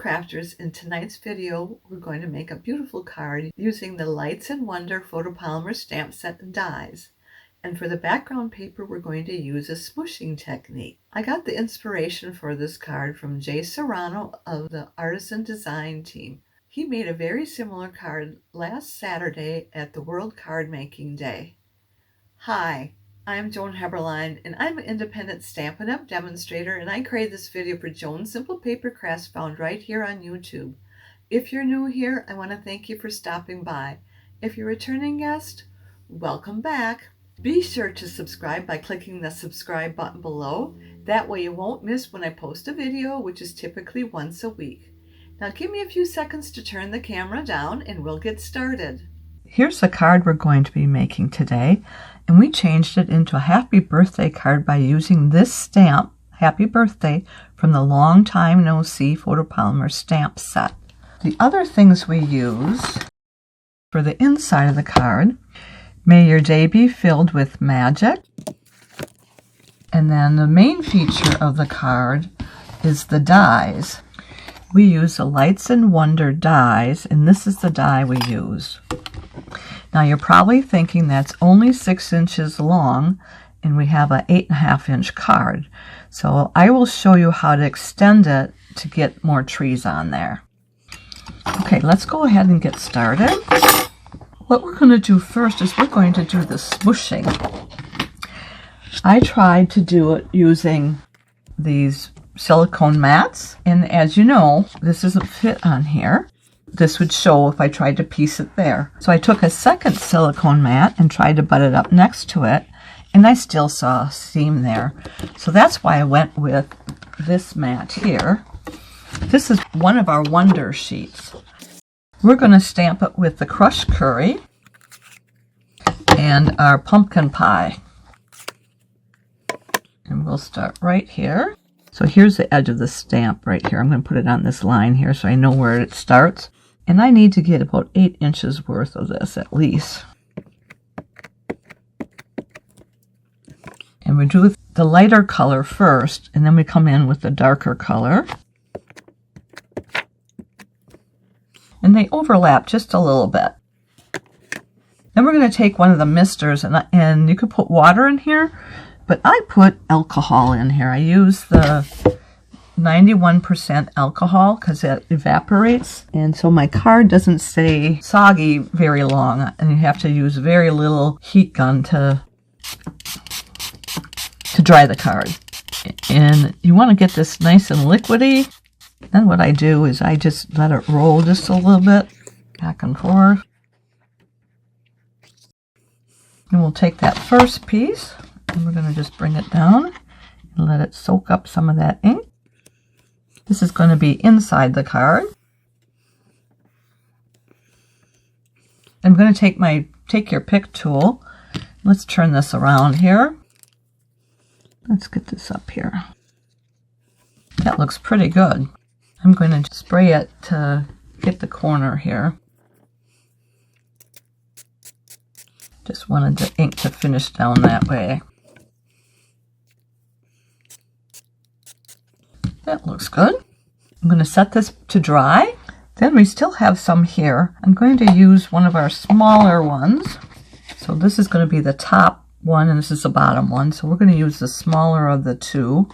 Crafters. In tonight's video, we're going to make a beautiful card using the Lights and Wonder Photopolymer stamp set and dies. And for the background paper, we're going to use a smooshing technique. I got the inspiration for this card from Jay Soriano of the Artisan Design team. He made a very similar card last Saturday at the World Card Making Day. Hi, I'm Joan and I'm an independent Stampin' Up demonstrator, and I created this video for Joan Simple Paper Crafts found right here on YouTube. If you're new here, I want to thank you for stopping by. If you're a returning guest, welcome back. Be sure to subscribe by clicking the subscribe button below. That way you won't miss when I post a video, which is typically once a week. Now give me a few seconds to turn the camera down and we'll get started. Here's the card we're going to be making today, and we changed it into a happy birthday card by using this stamp, Happy Birthday, from the Long Time No See Photopolymer stamp set. The other things we use for the inside of the card: may your day be filled with magic. And then the main feature of the card is the dies. We use the Lights and Wonder dies, and this is the die we use. Now you're probably thinking that's only 6 inches long, and we have an 8.5 inch card. So I will show you how to extend it to get more trees on there. Okay, let's go ahead and get started. What we're going to do first is we're going to do the smooshing. I tried to do it using these silicone mats, and as you know, this doesn't fit on here. This would show if I tried to piece it there. So I took a second silicone mat and tried to butt it up next to it, and I still saw a seam there. So that's why I went with this mat here. This is one of our Wonder sheets. We're going to stamp it with the crushed curry and our pumpkin pie. And we'll start right here. So here's the edge of the stamp right here. I'm going to put it on this line here so I know where it starts. And I need to get about 8 inches worth of this at least. And we do the lighter color first, and then we come in with the darker color. And they overlap just a little bit. Then we're going to take one of the misters, and you could put water in here, but I put alcohol in here. I use the 91% alcohol because it evaporates, and so my card doesn't stay soggy very long, and you have to use very little heat gun to dry the card. And you want to get this nice and liquidy. Then what I do is I just let it roll just a little bit back and forth. And we'll take that first piece and we're going to just bring it down and let it soak up some of that ink. This is going to be inside the card. I'm going to take your pick tool. Let's turn this around here. Let's get this up here. That looks pretty good. I'm going to spray it to get the corner here. Just wanted the ink to finish down that way. That looks good. I'm going to set this to dry. Then we still have some here. I'm going to use one of our smaller ones. So this is going to be the top one and this is the bottom one. So we're going to use the smaller of the two.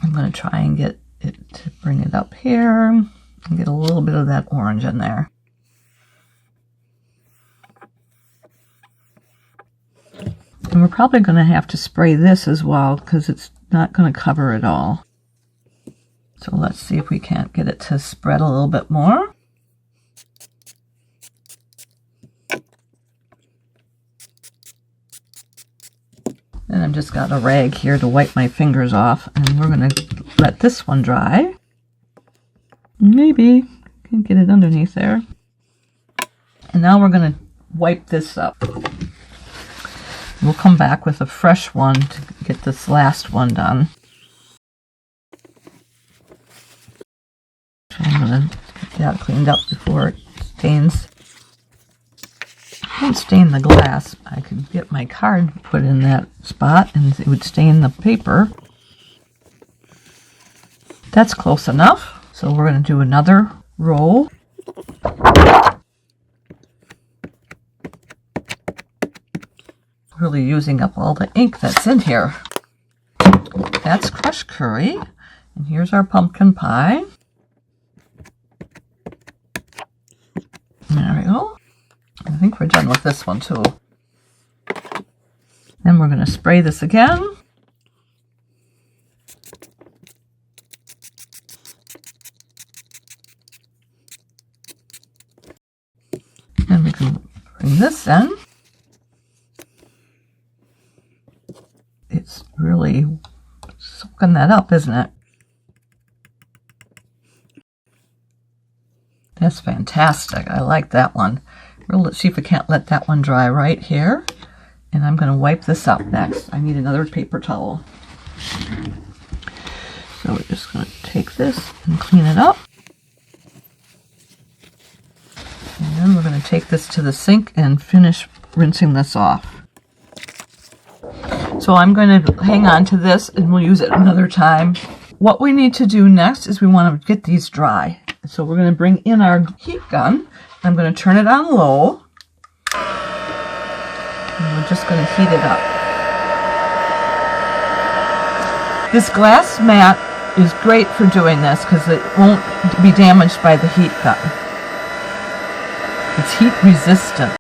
I'm going to try and get it to bring it up here and get a little bit of that orange in there. And we're probably going to have to spray this as well because it's not going to cover it all. So let's see if we can't get it to spread a little bit more. And I've just got a rag here to wipe my fingers off, and we're going to let this one dry. Maybe can get it underneath there. And now we're going to wipe this up. We'll come back with a fresh one to get this last one done. I'm going to get that cleaned up before it stains. I won't stain the glass. I could get my card put in that spot and it would stain the paper. That's close enough. So we're going to do another row. Really using up all the ink that's in here. That's crushed curry. And here's our pumpkin pie. There we go. I think we're done with this one too. Then we're going to spray this again. Then we can bring this in. It's really soaking that up, isn't it? That's fantastic. I like that one. Let's see if we can't let that one dry right here. And I'm going to wipe this up next. I need another paper towel. So we're just going to take this and clean it up. And then we're going to take this to the sink and finish rinsing this off. So I'm going to hang on to this and we'll use it another time. What we need to do next is we want to get these dry. So we're going to bring in our heat gun. I'm going to turn it on low. And we're just going to heat it up. This glass mat is great for doing this because it won't be damaged by the heat gun. It's heat resistant.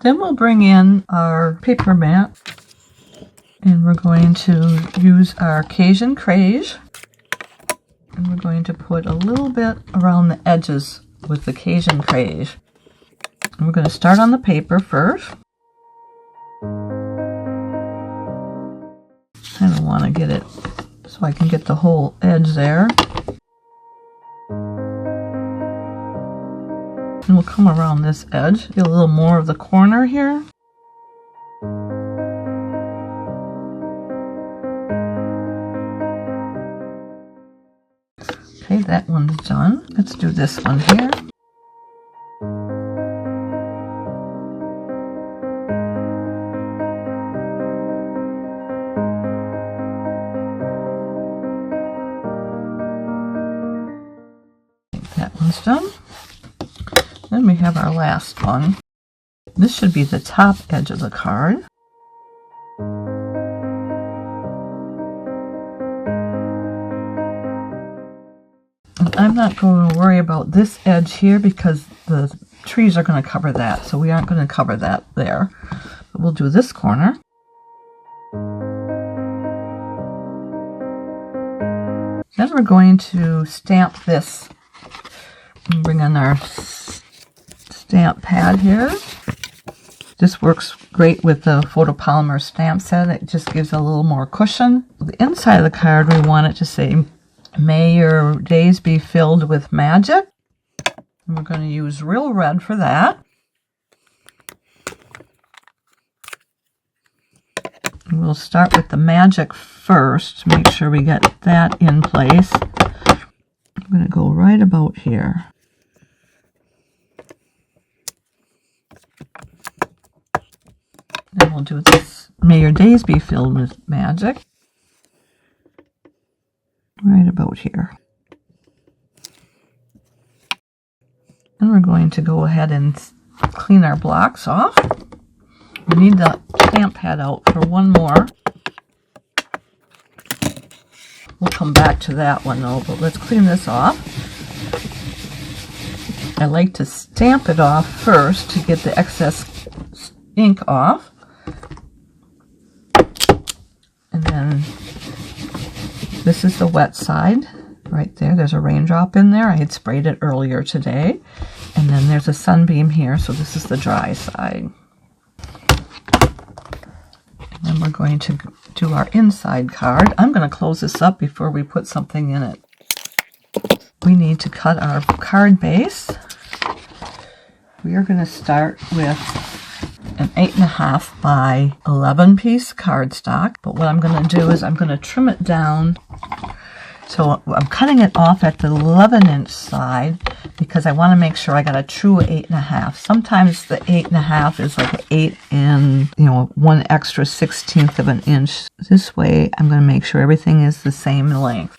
Then we'll bring in our paper mat and we're going to use our Cajun Crage and we're going to put a little bit around the edges with the Cajun Crage. And we're going to start on the paper first. I don't want to get it so I can get the whole edge there. And we'll come around this edge, get a little more of the corner here. Okay, that one's done. Let's do this one here. That one's done. Then we have our last one. This should be the top edge of the card. And I'm not going to worry about this edge here because the trees are going to cover that, so we aren't going to cover that there. But we'll do this corner. Then we're going to stamp this. And bring in our stamp pad here. This works great with the Photopolymer stamp set. It just gives a little more cushion. The inside of the card, we want it to say, "May your days be filled with magic." And we're going to use real red for that. And we'll start with the magic first to make sure we get that in place. I'm going to go right about here. Then we'll do this. May your days be filled with magic. Right about here. And we're going to go ahead and clean our blocks off. We need the stamp pad out for one more. We'll come back to that one though, but let's clean this off. I like to stamp it off first to get the excess ink off. And then this is the wet side right there. There's a raindrop in there. I had sprayed it earlier today. And then there's a sunbeam here, so this is the dry side. And then we're going to do our inside card. I'm going to close this up before we put something in it. We need to cut our card base. We are going to start with an 8.5 by 11 piece cardstock. But what I'm going to do is I'm going to trim it down. So I'm cutting it off at the 11-inch side because I want to make sure I got a true 8.5. Sometimes the 8.5 is like 8 and 1 extra 16th of an inch. This way I'm going to make sure everything is the same length.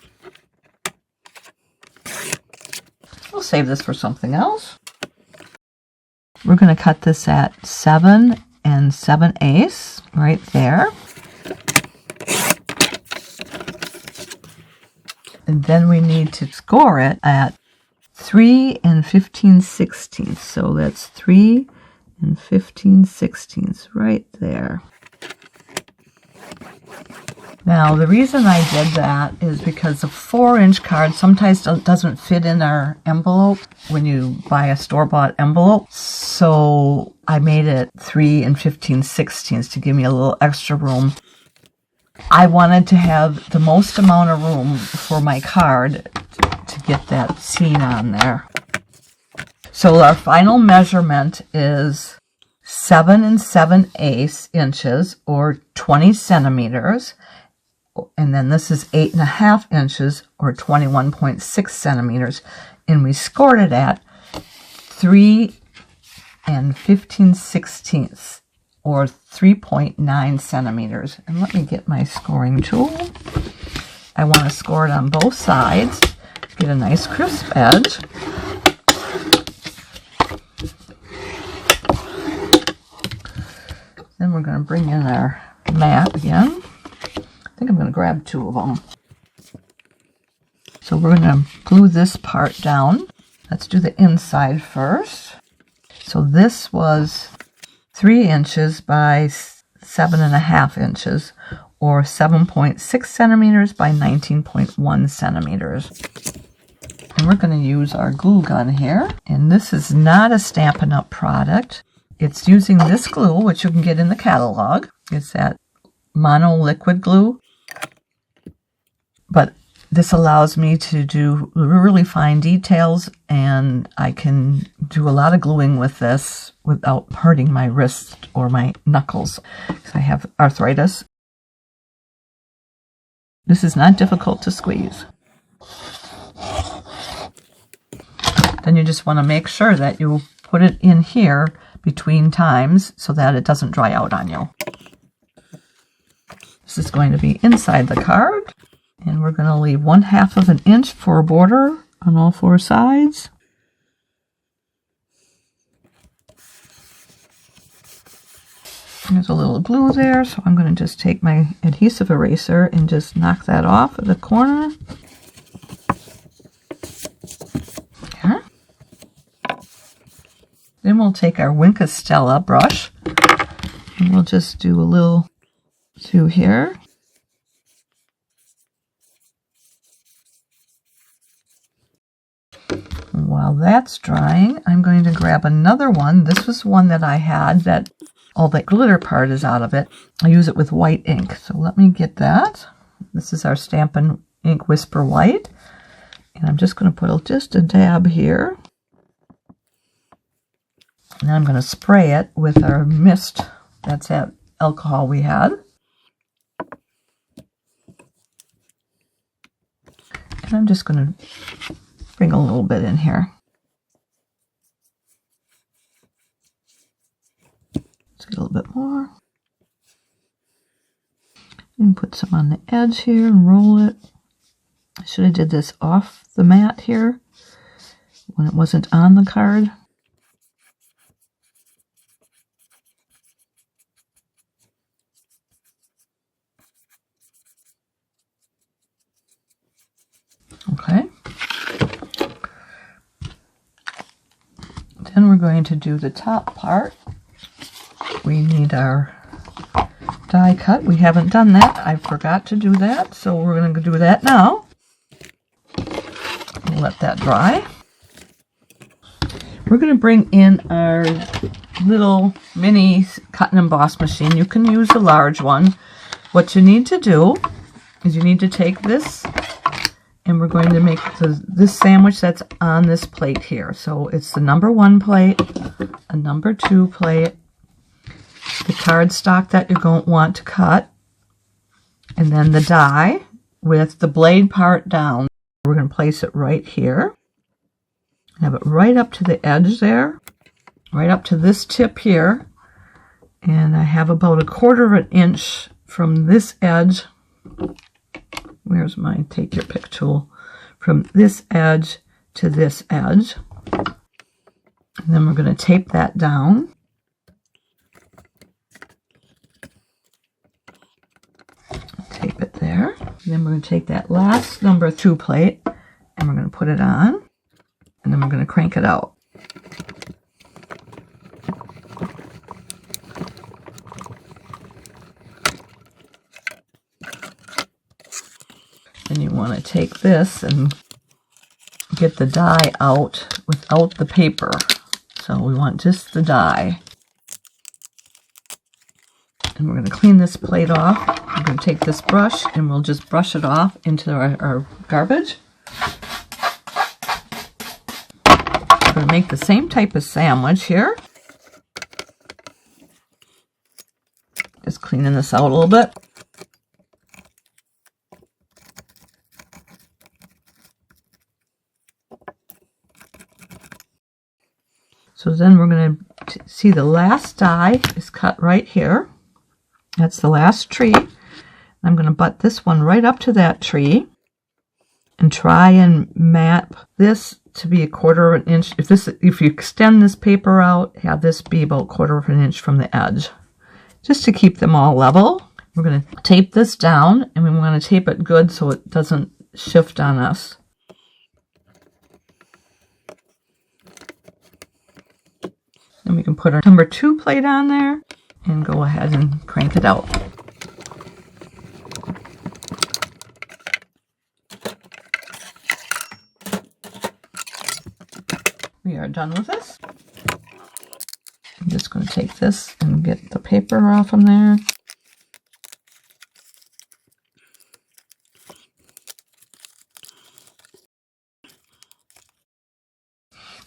We'll save this for something else. We're going to cut this at 7 7/8 right there. And then we need to score it at 3 15/16. So that's 3 15/16 right there. Now, the reason I did that is because the 4-inch card sometimes doesn't fit in our envelope when you buy a store-bought envelope. So I made it 3 15/16 to give me a little extra room. I wanted to have the most amount of room for my card to get that scene on there. So our final measurement is 7 7/8 inches or 20 centimeters. And then this is 8.5 inches or 21.6 centimeters. And we scored it at 3 15/16 or 3.9 centimeters. And let me get my scoring tool. I want to score it on both sides, get a nice crisp edge. Then we're going to bring in our mat again. I think I'm going to grab 2 of them. So we're going to glue this part down. Let's do the inside first. So this was 3 inches by 7.5 inches, or 7.6 centimeters by 19.1 centimeters. And we're going to use our glue gun here. And this is not a Stampin' Up! Product. It's using this glue, which you can get in the catalog. It's that mono liquid glue. But this allows me to do really fine details, and I can do a lot of gluing with this without hurting my wrist or my knuckles, because I have arthritis. This is not difficult to squeeze. Then you just want to make sure that you put it in here between times so that it doesn't dry out on you. This is going to be inside the card. And we're going to leave 1/2 of an inch for a border on all 4 sides. There's a little glue there, so I'm going to just take my adhesive eraser and just knock that off at the corner. There. Then we'll take our Wink of Stella brush and we'll just do a little through here. While that's drying, I'm going to grab another one. This was one that I had that all the glitter part is out of it. I use it with white ink. So let me get that. This is our Stampin' Ink Whisper White. And I'm just going to put just a dab here. And I'm going to spray it with our mist. That's that alcohol we had. And I'm just going to bring a little bit in here. Let's get a little bit more. And put some on the edge here and roll it. I should have did this off the mat here when it wasn't on the card. Okay. Then we're going to do the top part. We need our die cut. We haven't done that. I forgot to do that, so we're going to do that now. Let that dry. We're going to bring in our little mini cut and emboss machine. You can use a large one. What you need to do is you need to take this, and we're going to make this sandwich that's on this plate here. So it's the number 1 plate, a number 2 plate, the cardstock that you're going to want to cut, and then the die with the blade part down. We're going to place it right here. I have it right up to the edge there, right up to this tip here. And I have about 1/4 inch from this edge. Where's my take your pick tool? From this edge to this edge. And then we're going to tape that down. Tape it there. And then we're going to take that last number 2 plate and we're going to put it on. And then we're going to crank it out. And you want to take this and get the die out without the paper. So we want just the die. And we're going to clean this plate off. We're going to take this brush and we'll just brush it off into our garbage. We're going to make the same type of sandwich here. Just cleaning this out a little bit. So then we're going to see the last die is cut right here. That's the last tree. I'm going to butt this one right up to that tree and try and map this to be 1/4 inch. If you extend this paper out, have this be about 1/4 inch from the edge, just to keep them all level. We're going to tape this down, and we want to tape it good so it doesn't shift on us. And we can put our number 2 plate on there and go ahead and crank it out. We are done with this. I'm just going to take this and get the paper off from there.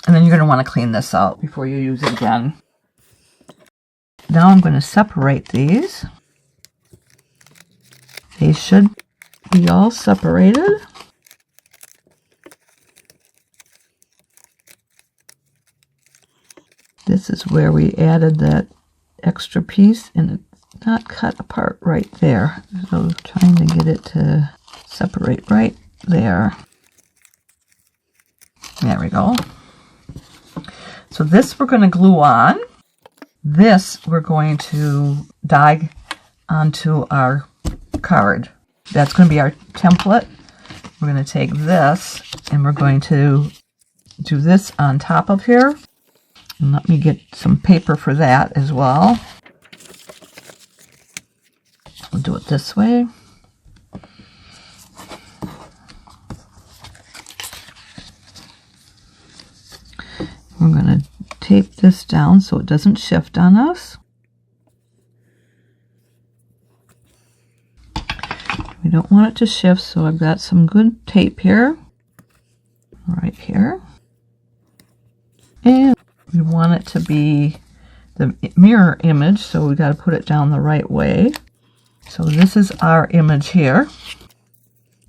And then you're going to want to clean this out before you use it again. Now I'm going to separate these. They should be all separated. This is where we added that extra piece, and it's not cut apart right there. So trying to get it to separate right there. There we go. So this we're going to glue on. This we're going to die onto our card. That's going to be our template. We're going to take this and we're going to do this on top of here. And let me get some paper for that as well. We'll do it this way. We're going to tape this down so it doesn't shift on us. We don't want it to shift, so I've got some good tape here, right here. And we want it to be the mirror image, so we got to put it down the right way. So this is our image here,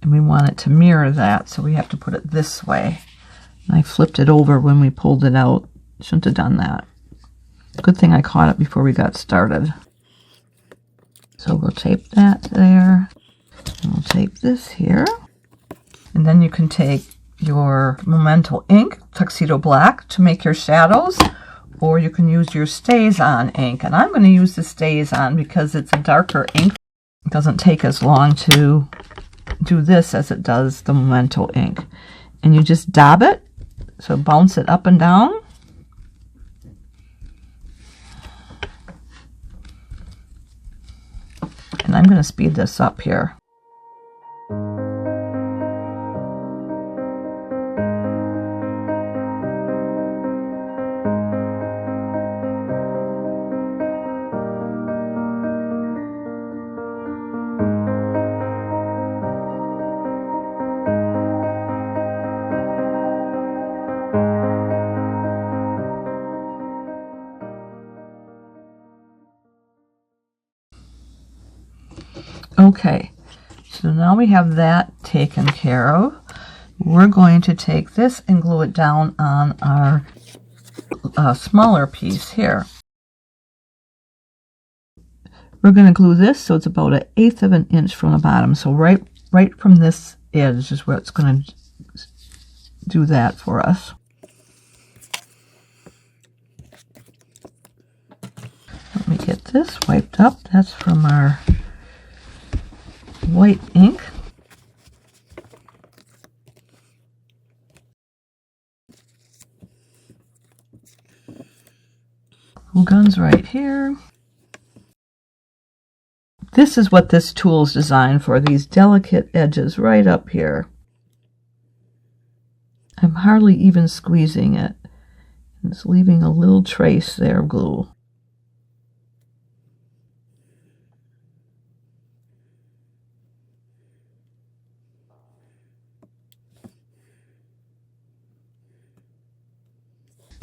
and we want it to mirror that, so we have to put it this way. And I flipped it over when we pulled it out. Shouldn't have done that. Good thing I caught it before we got started. So we'll tape that there. And we'll tape this here. And then you can take your Memento ink, Tuxedo Black, to make your shadows, or you can use your Stays On ink. And I'm going to use the Stays On because it's a darker ink. It doesn't take as long to do this as it does the Memento ink. And you just dab it, so bounce it up and down. And I'm going to speed this up here. Okay, so now we have that taken care of. we're going to take this and glue it down on our smaller piece here. We're going to glue this so it's about 1/8 of an inch from the bottom. So right from this edge is where it's going to do that for us. Let me get this wiped up. That's from our white ink. Glue gun's right here. This is what this tool is designed for, these delicate edges right up here. I'm hardly even squeezing it. It's leaving a little trace there of glue.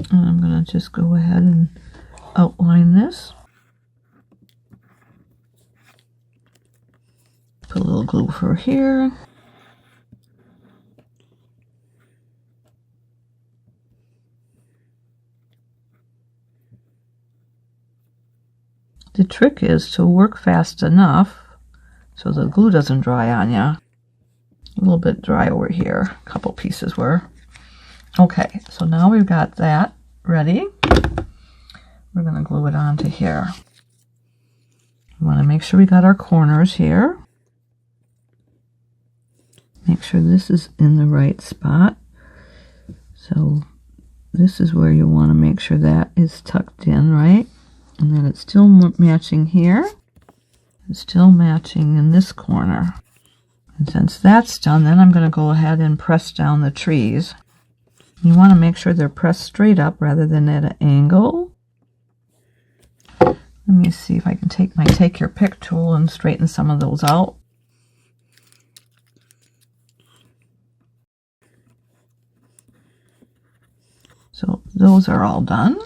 And I'm going to just go ahead and outline this. Put a little glue for here. The trick is to work fast enough so the glue doesn't dry on you. A little bit dry over here, a couple pieces were. Okay, so now we've got that ready. We're going to glue it onto here. We want to make sure we got our corners here. Make sure this is in the right spot. So this is where you want to make sure that is tucked in, right? And then it's still matching here. It's still matching in this corner. And since that's done, then I'm going to go ahead and press down the trees. You want to make sure they're pressed straight up rather than at an angle. Let me see if I can take my Take Your Pick tool and straighten some of those out. So those are all done.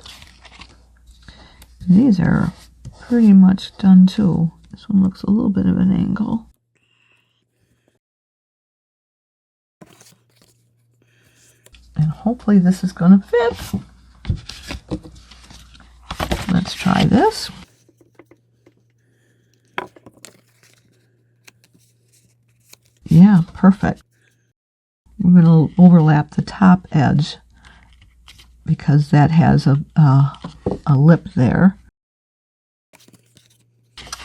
And these are pretty much done too. This one looks a little bit of an angle. And hopefully this is going to fit. Let's try this. Yeah, perfect. We're going to overlap the top edge because that has a lip there.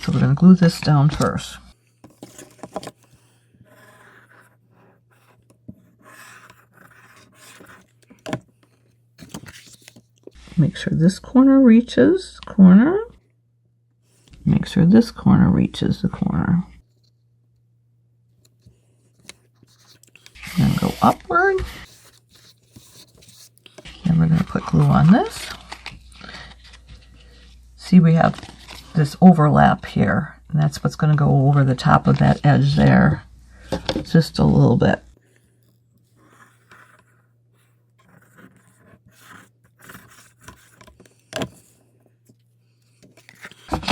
So we're going to glue this down first. Make sure this corner reaches the corner. Make sure this corner reaches the corner. Then go upward. Then we're going to put glue on this. See, we have this overlap here, and that's what's going to go over the top of that edge there. Just a little bit.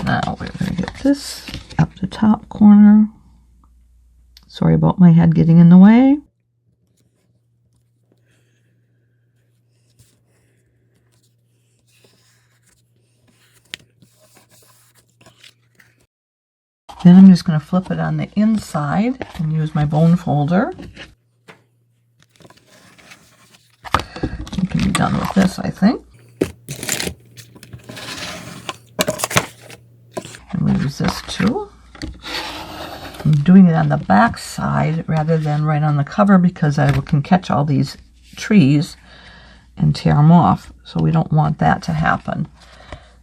Now we're going to get this up the top corner. Sorry about my head getting in the way. Then I'm just going to flip it on the inside and use my bone folder. We can be done with this, I think. And we use this too. I'm doing it on the back side rather than right on the cover because I can catch all these trees and tear them off. So we don't want that to happen.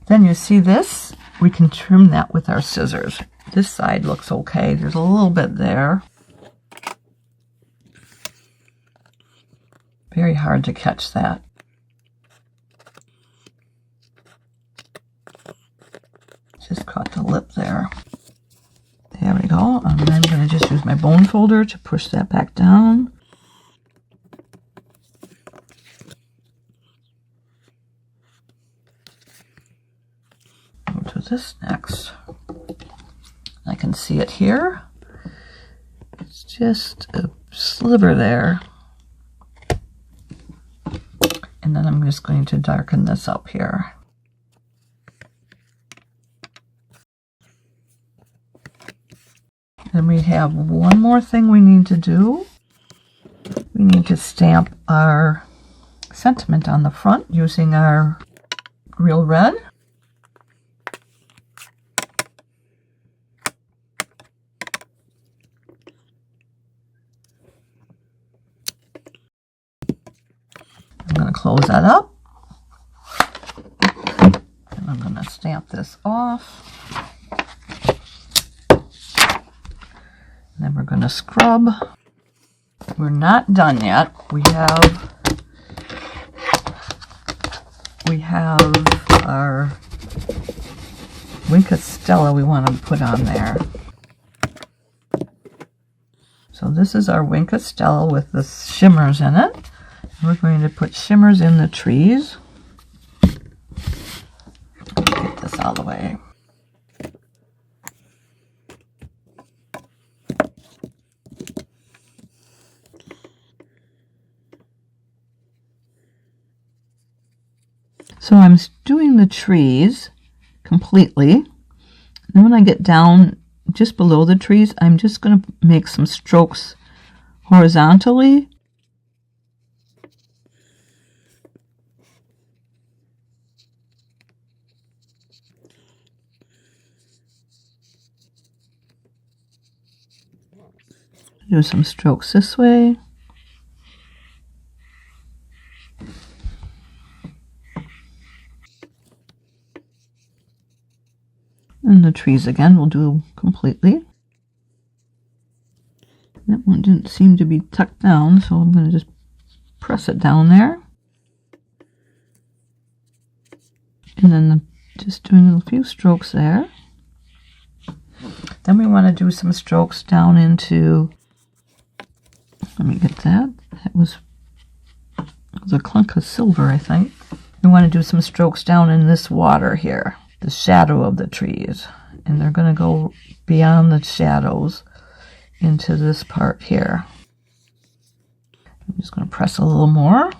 Then you see this? We can trim that with our scissors. This side looks okay. There's a little bit there. Very hard to catch that. Just caught the lip there. There we go. And then I'm going to just use my bone folder to push that back down. Go to this next. I can see it here. It's just a sliver there. And then I'm just going to darken this up here. Then we have one more thing we need to do. We need to stamp our sentiment on the front using our real red. I'm going to close that up. And I'm going to stamp this off. Then we're going to scrub. We're not done yet. We have our Wink Stella we want to put on there. So this is our Wink Stella with the shimmers in it. We're going to put shimmers in the trees. Get this out of the way. So I'm doing the trees completely. Then when I get down just below the trees, I'm just going to make some strokes horizontally. Do some strokes this way. And the trees again we'll do completely. That one didn't seem to be tucked down, so I'm going to just press it down there. And then just doing a few strokes there. Then we want to do some strokes down into, let me get that. That was a clunk of silver, I think. We want to do some strokes down in this water here, the shadow of the trees. And they're going to go beyond the shadows into this part here. I'm just going to press a little more.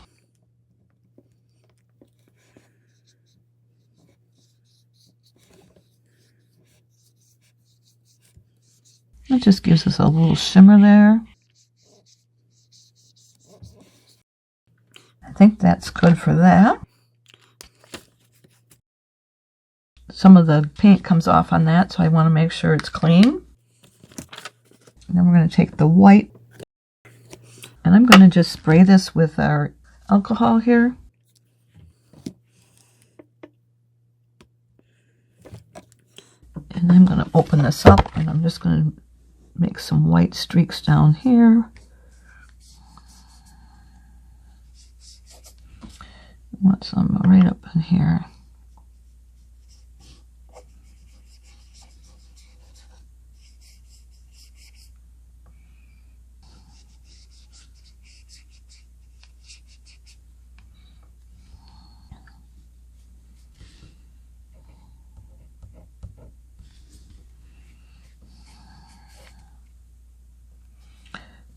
It just gives us a little shimmer there. I think that's good for that. Some of the paint comes off on that, so I want to make sure it's clean. And then we're going to take the white, and I'm going to just spray this with our alcohol here. And I'm going to open this up, and I'm just going to make some white streaks down here. I want some right up in here.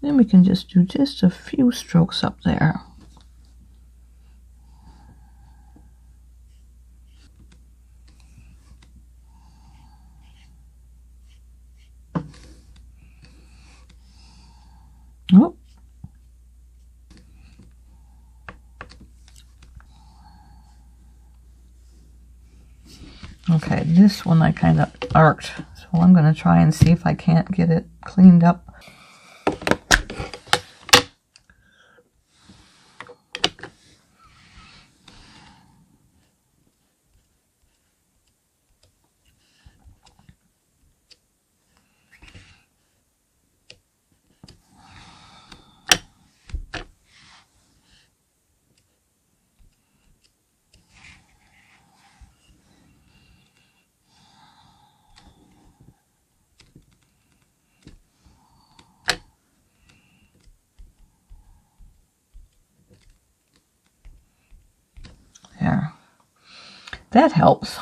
Then we can just do just a few strokes up there. Oh. Okay, this one I kind of arced, so I'm going to try and see if I can't get it cleaned up. There. That helps.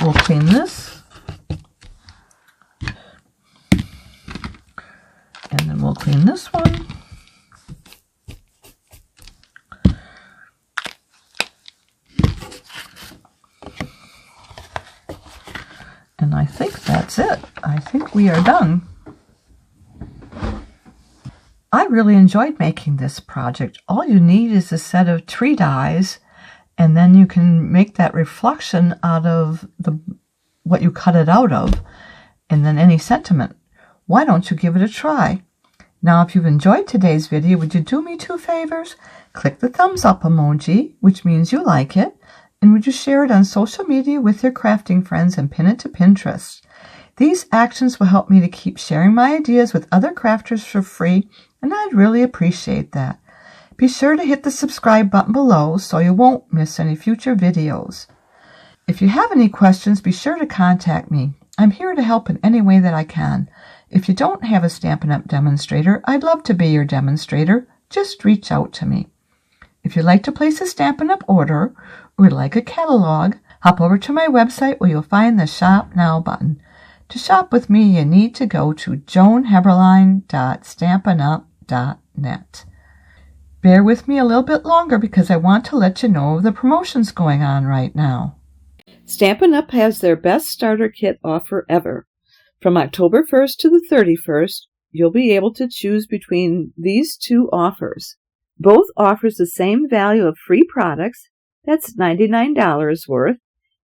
we'll clean this. And then we'll clean this one. And I think that's it. I think we are done. I really enjoyed making this project. All you need is a set of tree dies, and then you can make that reflection out of what you cut it out of, and then any sentiment. Why don't you give it a try? Now, if you've enjoyed today's video, would you do me 2 favors? Click the thumbs up emoji, which means you like it, and would you share it on social media with your crafting friends and pin it to Pinterest? These actions will help me to keep sharing my ideas with other crafters for free, and I'd really appreciate that. Be sure to hit the subscribe button below so you won't miss any future videos. If you have any questions, be sure to contact me. I'm here to help in any way that I can. If you don't have a Stampin' Up! Demonstrator, I'd love to be your demonstrator. Just reach out to me. If you'd like to place a Stampin' Up! Order or would like a catalog, hop over to my website where you'll find the Shop Now button. To shop with me, you need to go to joanheberlein.stampinup.net. Bear with me a little bit longer because I want to let you know of the promotions going on right now. Stampin' Up! Has their best starter kit offer ever. From October 1st to the 31st, you'll be able to choose between these 2 offers. Both offers the same value of free products, that's $99 worth,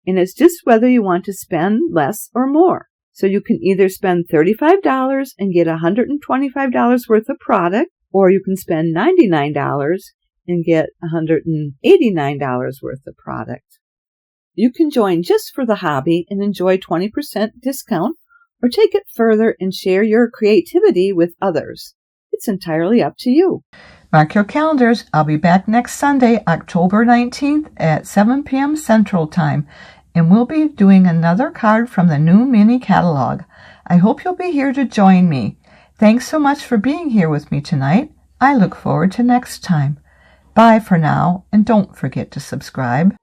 and it's just whether you want to spend less or more. So you can either spend $35 and get $125 worth of product, or you can spend $99 and get $189 worth of product. You can join just for the hobby and enjoy 20% discount, or take it further and share your creativity with others. It's entirely up to you. Mark your calendars. I'll be back next Sunday, October 19th at 7 p.m. Central Time, and we'll be doing another card from the new mini catalog. I hope you'll be here to join me. Thanks so much for being here with me tonight. I look forward to next time. Bye for now, and don't forget to subscribe.